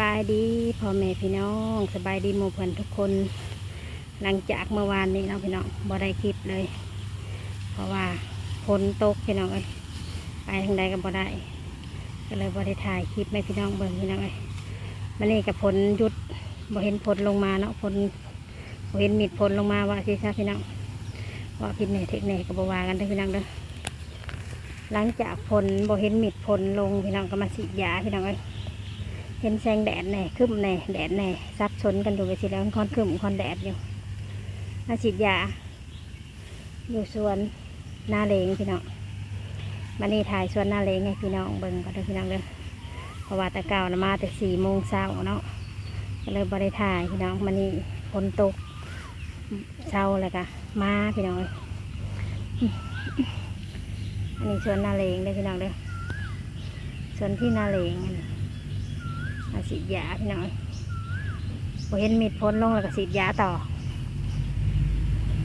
บายดีพ่อแม่พี่น้องสบายดีหมู่เพื่อนทุกคนหลังจากเมื่อวานนี้เนาะพี่น้องบ่ได้คลิปเลย เพราะว่าฝนตกพี่น้องเอ้ยไปทางใดก็บ่ได้ก็เลยบ่ได้ถ่ายคลิปให้พี่น้องเบิ่งพี่น้องเอ้ยมันนี่กับฝนหยุดบ่เห็นฝนลงมาเนาะฝนบ่เห็นมีดฝนลงมาว่าสิซะพี่น้องว่าผิดแน่เทคนิคก็บ่ว่ากันเด้อพี่น้องเด้อหลังจากฝนบ่เห็นมีดฝนลงพี่น้องก็มาฉีดยาพี่น้องเอ้ยเห็นแสงแดดแน่คึ้มแน่แดดแน่ซับซ้อนกันอยู่ไปสิแล้วค่อนคึ้มค่อนแดดอยู่มาฉีดยาอยู่สวนนาเลงพี่น้องมานี่ถ่ายสวนนาเลงให้พี่น้องเบิ่งก็ได้พี่น้องเด้อเพราะว่าแต่เก่านะมาแต่4 โมงเช้าเนาะก็เลยบ่ได้ถ่ายพี่น้องมานี่ฝนตกเช้าเลยค่ะมาพี่น้องเลยอันนี้สวนนาเลงเด้อพี่น้องเด้อสวนที่นาเลงมาฉีดยาพี่น้องพอเห็นมีดฝนลงแล้วก็ฉีดยาต่อ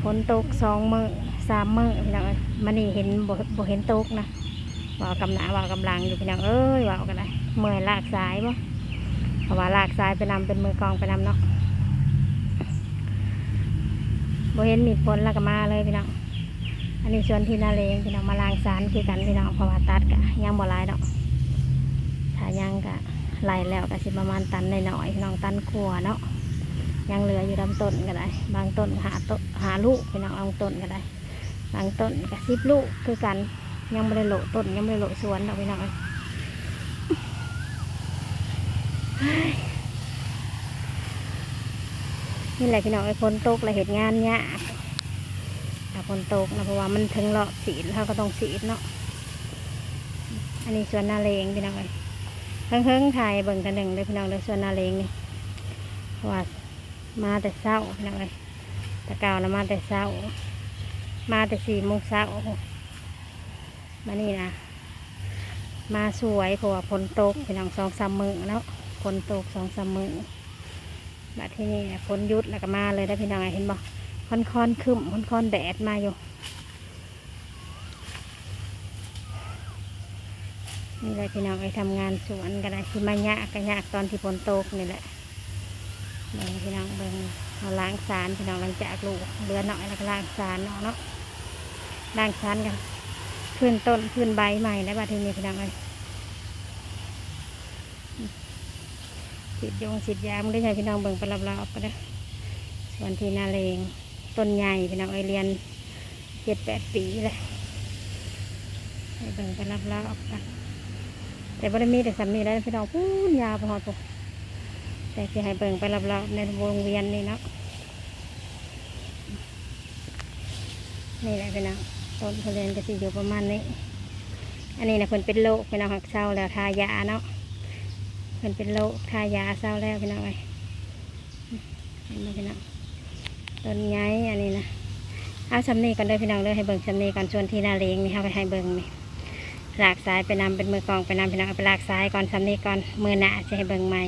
ฝนตก2 มื้อ3 มื้อพี่น้องเอ้ยมันนี่เห็นบ่เห็นตกนะว่ากำลังอยู่พี่น้องเอ้ยว่ากันได้เมื่อยลากสายบ่เพราะว่าลากสายไปนำเป็นมือกองไปนำเนาะบ่เห็นมีดฝนแล้วก็มาเลยพี่น้องอันนี้ชวนที่นาเลงพี่น้องมาล้างสารคือกันพี่น้องเพราะว่าตัดกะยังบ่หลายดอกถ้ายังกะไล่แล้วก็สิประมาณตันหน่อยพี่น้องตันกลัวเนาะยังเหลืออยู่ลำต้นก็ได้บางต้นหาลูกพี่น้องบางต้นก็ได้บางต้นก็10 ลูกคือกันยังไม่ได้โหลต้นยังไม่ได้โหลสวนดอกพี่น้องนี่แหละพี่น้องไอ้ฝนตกแล้วเหตุงานเนี้ยถ้าฝนตกนะเพราะว่ามันถึงเลาะสีเขาก็ต้องสีเนาะอันนี้สวนนาเลงพี่น้องเลยเพิ่งถ่ายเบิ่งกันหนึ่งเลยพี่น้องเลยสวนนาเลงนี่เพราะว่ามาแต่เช้าพี่น้องเลยแต่เก่านะมาแต่เช้ามาแต่4 โมงเช้ามานี่นะมาสวยเพราะว่าฝนตกพี่น้อง2-3 มื้อแล้วฝนตก2-3 มื้อมาที่นี่ฝนหยุดแล้วก็มาเลยได้พี่น้องเห็นบ่ค่อนคึ้มค่อนแดดมาอยู่นี่แหละพี่น้องไปทำงานสวนกันได้ที่มายากกันยากตอนที่ฝนตกนี่แหละเบิ่งพี่น้องเบิ่งเราล้างสารพี่น้องหลังจากลูกเลือหน่อยแล้วก็ล้างสารเนาะล้างสารกันขึ้นต้นขึ้นใบใหม่แล้วบัดทีนี้พี่น้องเลยฉีดยาไม่ได้ใช้พี่น้องเบิ่งไปรอบๆก็ได้ส่วนที่นาเลงต้นใหญ่พี่น้องเรียน7-8 ปีเลยให้เบิ่งไปรอบๆกันแต่บ่ได้มีแต่สำนีแล้วพี่น้องพูนยาวพอตัวแต่ที่ให้เบิ่งไปรอบๆในวงเวียนนี่เนาะนี่แหละพี่น้องต้นทุเรียนก็จะอยู่ประมาณนี้อันนี้นะเพิ่นเป็นโรคพี่น้องหักเศร้าแล้วทายาเนาะเพิ่นเป็นโรคทายาเศร้าแล้วพี่น้องเลยเห็นไหมพี่น้องต้นไงอันนี้นะเอาสำนีก่อนเลยพี่น้องเลยให้เบิ่งสำนีก่อนชวนที่นาเลงนี่เขาไปให้เบิ่งนี่ลากสายไปนำเป็นมือกองไปนำพี่น้องเอาไปลากสายก่อนสำนีก่อนมือหน้าจะให้เบิ่งใหม่